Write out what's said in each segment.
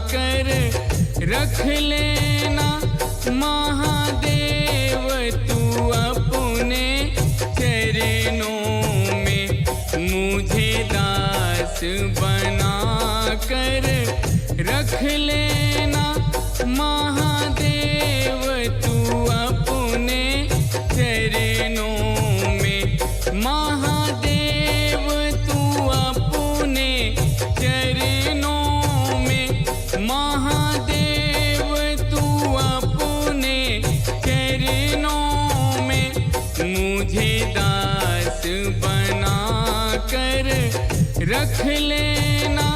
कर रख लेना महादेव तू अपने चरणों में। मुझे दास बना कर रख लेना महादेव तू अपने चरणों में। महादेव तू अपने चरणों में। महादेव तू अपने चरणों में। मुझे दास बना कर रख लेना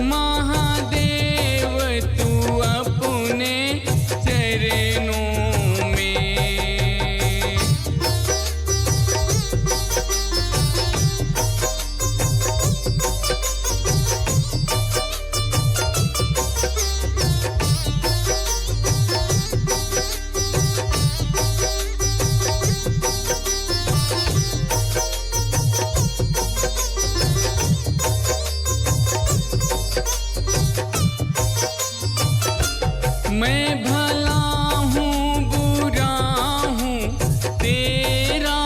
महादेव तू अपने चरणों में। मैं भला हूँ बुरा हूँ तेरा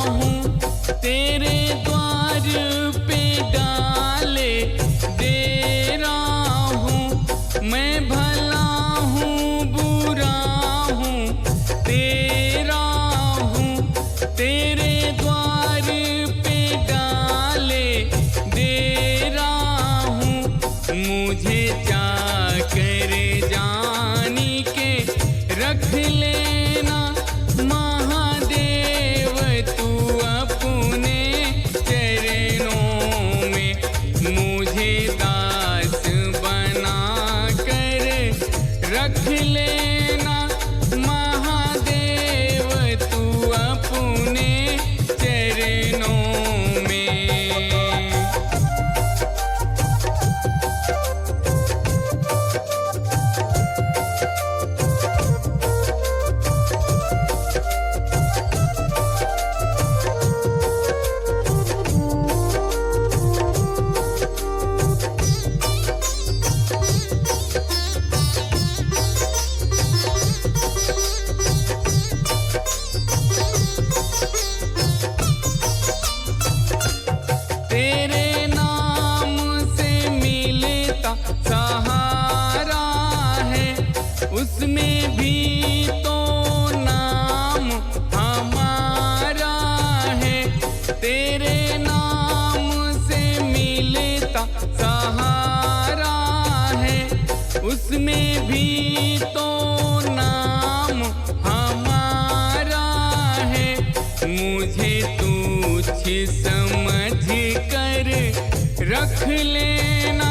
हूँ, तेरे द्वार पे डाले दे रहा हूँ। मैं भला हूँ बुरा हूँ तेरा हूँ, तेरे द्वार पे डाले दे रहा हूँ। मुझे चाकर जानी के रख लेना महादेव तू अपने चरणों में। मुझे दास बना कर रख लेना महादेव तू अपने चरणों में। तेरे नाम से मिलता सहारा है, उसमें भी तो नाम हमारा है। तेरे नाम से मिलता सहारा है, उसमें भी तो नाम हमारा है। मुझे तुच्छ समझ कर रख लेना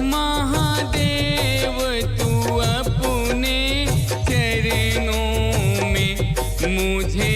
महादेव तू अपने चरणों में। मुझे